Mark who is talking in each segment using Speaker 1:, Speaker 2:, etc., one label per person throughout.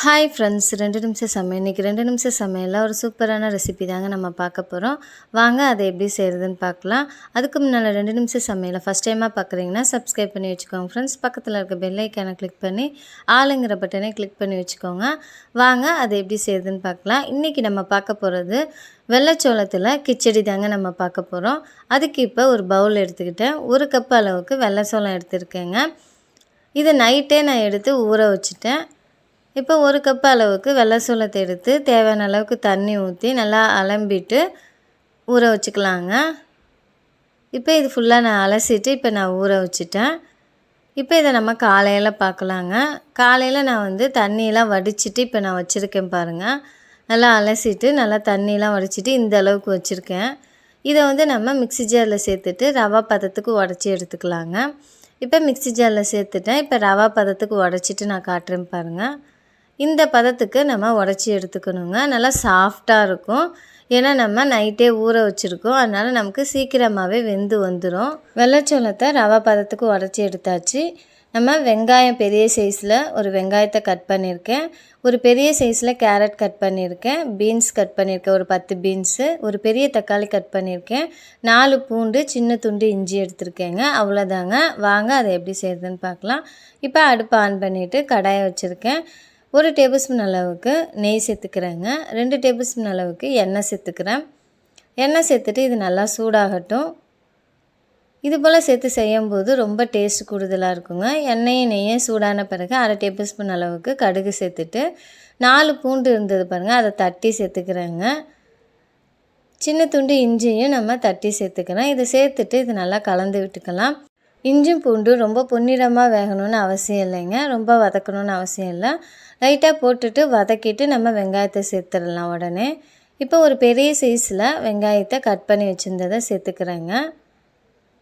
Speaker 1: Hi friends, 2 நிமிஷம் சமையல். இன்றைக்கி 2 நிமிஷம் சமையலில் ஒரு சூப்பரான ரெசிபி தாங்க நம்ம பார்க்க போகிறோம். வாங்க அதை எப்படி செய்கிறதுன்னு பார்க்கலாம். அதுக்கு முன்னால் 2 நிமிஷம் சமையலை ஃபஸ்ட் டைமாக பார்க்குறீங்கன்னா சப்ஸ்கிரைப் பண்ணி வச்சுக்கோங்க ஃப்ரெண்ட்ஸ். பக்கத்தில் இருக்க பெல் ஐக்கானை கிளிக் பண்ணி ஆளுங்கிற பட்டனை கிளிக் பண்ணி வச்சுக்கோங்க. வாங்க அதை எப்படி செய்கிறதுன்னு பார்க்கலாம். இன்றைக்கி நம்ம பார்க்க போகிறது வெள்ளைச்சோளத்தில் கிச்சடி தாங்க நம்ம பார்க்க போகிறோம். அதுக்கு இப்போ ஒரு பவுல் எடுத்துக்கிட்டேன். 1 கப் அளவுக்கு வெள்ளைச்சோளம் எடுத்துருக்கேங்க. இதை நைட்டே நான் எடுத்து ஊற வச்சுட்டேன். இப்போ 1 கப் அளவுக்கு வெள்ளை சோளத்தை எடுத்து தேவையான அளவுக்கு தண்ணி ஊற்றி நல்லா அலம்பிட்டு ஊற வச்சுக்கலாங்க. இப்போ இது ஃபுல்லாக நான் அலசிட்டு இப்போ நான் ஊற வச்சுட்டேன். இப்போ இதை நம்ம காலையில் பார்க்கலாங்க. காலையில் நான் தண்ணியெலாம் வடிச்சிட்டு இப்போ நான் வச்சுருக்கேன் பாருங்கள். நல்லா அலசிட்டு நல்லா தண்ணியெலாம் வடிச்சிட்டு இந்த அளவுக்கு வச்சுருக்கேன். இதை நம்ம மிக்ஸி ஜாரில் சேர்த்துட்டு ரவா பதத்துக்கு உடச்சி எடுத்துக்கலாங்க. இப்போ மிக்ஸி ஜாரில் சேர்த்துட்டேன். இப்போ ரவா பதத்துக்கு உடச்சிட்டு நான் காட்டுறேன் பாருங்கள். இந்த பதத்துக்கு நம்ம உடச்சி எடுத்துக்கணுங்க. நல்லா சாஃப்டாக இருக்கும். ஏன்னா நம்ம நைட்டே ஊற வச்சுருக்கோம். அதனால் நமக்கு சீக்கிரமாகவே வெந்து வந்துடும். வெள்ளைச்சோளத்தை ரவா பதத்துக்கு உடச்சி எடுத்தாச்சு. நம்ம வெங்காயம் பெரிய சைஸில் ஒரு வெங்காயத்தை கட் பண்ணியிருக்கேன். ஒரு பெரிய சைஸில் கேரட் கட் பண்ணியிருக்கேன். பீன்ஸ் கட் பண்ணியிருக்கேன், ஒரு 10 பீன்ஸு. ஒரு பெரிய தக்காளி கட் பண்ணியிருக்கேன். 4 பூண்டு, சின்ன துண்டு இஞ்சி எடுத்துருக்கேங்க. அவ்வளோதாங்க. வாங்க அதை எப்படி செய்கிறதுன்னு பார்க்கலாம். இப்போ அடுப்பு ஆன் பண்ணிவிட்டு கடாயை வச்சுருக்கேன். 1 டேபிள் ஸ்பூன் அளவுக்கு நெய் சேர்த்துக்கிறேங்க. 2 டேபிள் ஸ்பூன் அளவுக்கு எண்ணெய் சேர்த்துக்கிறேன். எண்ணெய் சேர்த்துட்டு இது நல்லா சூடாகட்டும். இது போல் சேர்த்து செய்யும்போது ரொம்ப டேஸ்ட் கூடுதலாக இருக்குங்க. எண்ணெயும் நெய்யும் சூடான பிறகு 1/2 டேபிள் ஸ்பூன் அளவுக்கு கடுகு சேர்த்துட்டு 4 பூண்டு இருந்தது பாருங்கள், அதை தட்டி சேர்த்துக்கிறேங்க. சின்ன துண்டு இஞ்சியும் நம்ம தட்டி சேர்த்துக்கிறேன். இதை சேர்த்துட்டு இது நல்லா கலந்து விட்டுக்கலாம். இஞ்சும் பூண்டும் ரொம்ப பொன்னிறமாக வேகணும்னு அவசியம் இல்லைங்க. ரொம்ப வதக்கணும்னு அவசியம் இல்லை. லைட்டாக போட்டுட்டு வதக்கிட்டு நம்ம வெங்காயத்தை சேர்த்துடலாம் உடனே. இப்போ ஒரு பெரிய சைஸில் வெங்காயத்தை கட் பண்ணி வச்சுருந்ததை சேர்த்துக்கிறேங்க.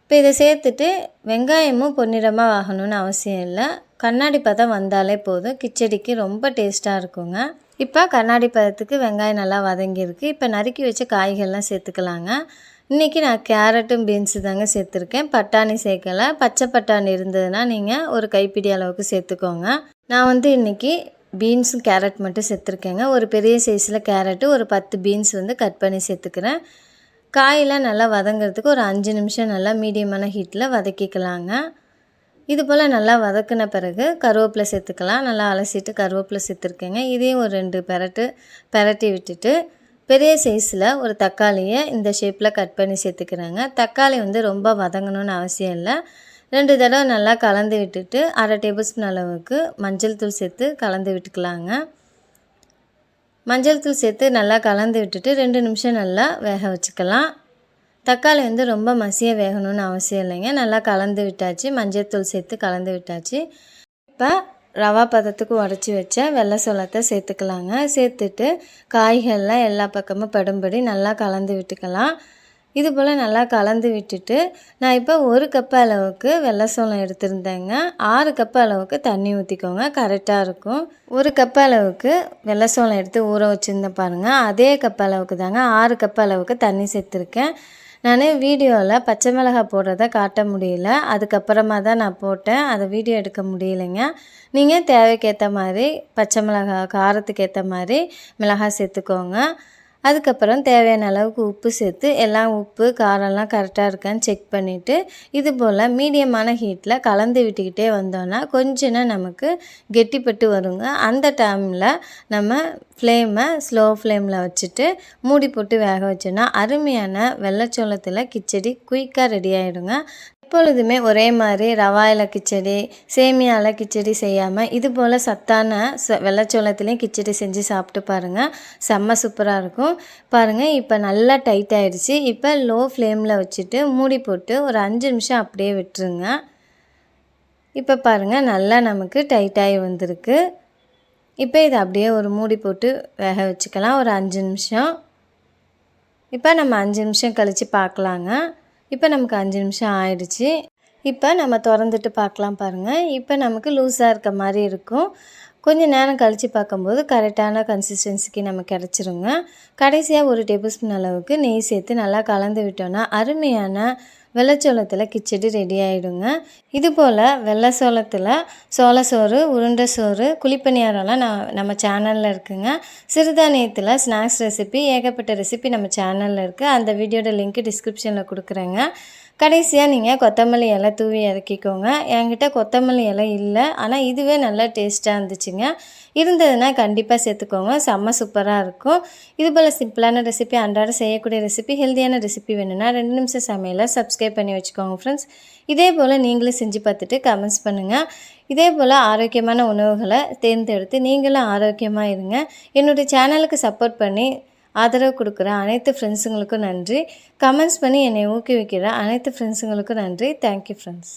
Speaker 1: இப்போ இதை சேர்த்துட்டு வெங்காயமும் பொன்னிறமாக ஆகணும்னு அவசியம் இல்லை. கண்ணாடி பதம் வந்தாலே போதும். கிச்சடிக்கு ரொம்ப டேஸ்ட்டாக இருக்குங்க. இப்போ கண்ணாடி பதத்துக்கு வெங்காயம் நல்லா வதங்கியிருக்கு. இப்போ நறுக்கி வச்ச காய்கள்லாம் சேர்த்துக்கலாங்க. இன்றைக்கி நான் கேரட்டும் பீன்ஸு தாங்க சேர்த்துருக்கேன். பட்டாணி சேர்க்கலை. பச்சை பட்டாணி இருந்ததுன்னா நீங்கள் ஒரு கைப்பிடி அளவுக்கு சேர்த்துக்கோங்க. நான் இன்றைக்கி பீன்ஸும் கேரட் மட்டும் சேர்த்துருக்கேங்க. ஒரு பெரிய சைஸில் கேரட்டு, ஒரு 10 பீன்ஸ் கட் பண்ணி சேர்த்துக்கிறேன். காயெல்லாம் நல்லா வதங்கிறதுக்கு ஒரு 5 நிமிஷம் நல்லா மீடியமான ஹீட்டில் வதக்கிக்கலாங்க. இது போல் நல்லா வதக்கின பிறகு கருவேப்பிலை சேர்த்துக்கலாம். நல்லா அலசிட்டு கருவேப்பிலை சேர்த்துருக்கேங்க. இதையும் ஒரு 2 பெரட்டி விட்டுட்டு பெரிய சைஸில் ஒரு தக்காளியை இந்த ஷேப்பில் கட் பண்ணி சேர்த்துக்கிறேங்க. தக்காளி ரொம்ப வதங்கணும்னு அவசியம் இல்லை. 2 தடவை நல்லா கலந்து விட்டுட்டு 1/2 டேபிள் ஸ்பூன் அளவுக்கு மஞ்சள் தூள் சேர்த்து கலந்து விட்டுக்கலாங்க. மஞ்சள் தூள் சேர்த்து நல்லா கலந்து விட்டுட்டு 2 நிமிஷம் நல்லா வேக வச்சுக்கலாம். தக்காளி ரொம்ப மசியாக வேகணும்னு அவசியம் இல்லைங்க. நல்லா கலந்து விட்டாச்சு. மஞ்சள் தூள் சேர்த்து கலந்து விட்டாச்சு. இப்போ ரவா பதத்துக்கு உடச்சி வச்ச வெள்ளை சோளத்தை சேர்த்துக்கலாங்க. சேர்த்துட்டு காய்கள்லாம் எல்லா பக்கமும் படும்படி நல்லா கலந்து விட்டுக்கலாம். இது போல் நல்லா கலந்து விட்டுட்டு நான் இப்போ 1 கப் அளவுக்கு வெள்ளை சோளம் எடுத்திருந்தேங்க. 6 கப் அளவுக்கு தண்ணி ஊற்றிக்கோங்க, கரெக்டாக இருக்கும். 1 கப் அளவுக்கு வெள்ளை சோளம் எடுத்து ஊற வச்சுருந்தேன் பாருங்கள். அதே கப் அளவுக்கு தாங்க 6 கப் அளவுக்கு தண்ணி சேர்த்துருக்கேன். நான் வீடியோவில் பச்சை மிளகாய் போடுறத காட்ட முடியல. அதுக்கப்புறமா தான் நான் போட்டேன். அதை வீடியோ எடுக்க முடியலைங்க. நீங்கள் தேவைக்கேற்ற மாதிரி பச்சை மிளகாய், காரத்துக்கு ஏற்ற மாதிரி மிளகாய் சேர்த்துக்கோங்க. அதுக்கப்புறம் தேவையான அளவுக்கு உப்பு சேர்த்து எல்லாம் உப்பு காரம்லாம் கரெக்டாக இருக்கான்னு செக் பண்ணிவிட்டு இது போல் மீடியமான ஹீட்டில் கலந்து விட்டுக்கிட்டே வந்தோன்னா கொஞ்சம் நமக்கு கெட்டிப்பட்டு வருங்க. அந்த டைமில் நம்ம ஃப்ளேமை ஸ்லோ ஃப்ளேமில் வச்சுட்டு மூடி போட்டு வேக வச்சோன்னா அருமையான வெள்ளைச்சோளத்தில் கிச்சடி குயிக்காக ரெடி ஆகிடுங்க. எப்பொழுதுமே ஒரே மாதிரி ரவாயில் கிச்சடி, சேமியாவில் கிச்சடி செய்யாமல் இது போல் சத்தான வெள்ளைச்சோளத்துலேயும் கிச்சடி செஞ்சு சாப்பிட்டு பாருங்கள். செம்ம சூப்பராக இருக்கும். பாருங்கள், இப்போ நல்லா டைட் ஆகிடுச்சு. இப்போ லோ ஃப்ளேமில் வச்சுட்டு மூடி போட்டு ஒரு 5 நிமிஷம் அப்படியே விட்டுருங்க. இப்போ பாருங்கள், நல்லா நமக்கு டைட்டாகி வந்திருக்கு. இப்போ இதை அப்படியே ஒரு மூடி போட்டு வேக வச்சுக்கலாம் ஒரு 5 நிமிஷம். இப்போ நம்ம 5 நிமிஷம் கழித்து பார்க்கலாங்க. இப்போ நமக்கு 5 நிமிஷம் ஆயிடுச்சு. இப்போ நம்ம திறந்துட்டு பார்க்கலாம் பாருங்கள். இப்போ நமக்கு லூஸாக இருக்க மாதிரி இருக்கும். கொஞ்சம் நேரம் கழித்து பார்க்கும்போது கரெக்டான கன்சிஸ்டன்சிக்கு நமக்கு கிடச்சிருங்க. கடைசியாக 1 டேபிள் ஸ்பூன் அளவுக்கு நெய் சேர்த்து நல்லா கலந்து விட்டோன்னா அருமையான வெள்ளைச்சோளத்தில் கிச்சடி ரெடி ஆகிடுங்க. இதுபோல் வெள்ளை சோளத்தில் சோளச்சோறு, உருண்டை சோறு, குழிப்பணியாரம்லாம் நம்ம சேனலில் இருக்குங்க. சிறுதானியத்தில் ஸ்நாக்ஸ் ரெசிபி ஏகப்பட்ட ரெசிபி நம்ம சேனலில் இருக்குது. அந்த வீடியோட லிங்க் டிஸ்கிரிப்ஷனில் கொடுக்குறேங்க. கடைசியாக நீங்கள் கொத்தமல்லி இலை தூவி இறக்கிக்கோங்க. என்கிட்ட கொத்தமல்லி இலை இல்லை, ஆனால் இதுவே நல்லா டேஸ்ட்டாக இருந்துச்சுங்க. இருந்ததுன்னா கண்டிப்பாக சேர்த்துக்கோங்க, செம்ம சூப்பராக இருக்கும். இதுபோல் சிம்பிளான ரெசிபி, அன்றாட செய்யக்கூடிய ரெசிபி, ஹெல்த்தியான ரெசிபி வேணும்னா 2 நிமிஷம் சமையலை சப்ஸ்கிரைப் பண்ணி வச்சுக்கோங்க ஃப்ரெண்ட்ஸ். இதே போல் நீங்களும் செஞ்சு பார்த்துட்டு கமெண்ட்ஸ் பண்ணுங்கள். இதே போல் ஆரோக்கியமான உணவுகளை தேர்ந்தெடுத்து நீங்களும் ஆரோக்கியமாக இருங்க. என்னுடைய சேனலுக்கு சப்போர்ட் பண்ணி ஆதரவு கொடுக்குற அனைத்து ஃப்ரெண்ட்ஸுங்களுக்கும் நன்றி. கமெண்ட்ஸ் பண்ணி என்னை ஊக்குவிக்கிற அனைத்து ஃப்ரெண்ட்ஸுங்களுக்கும் நன்றி. Thank you friends.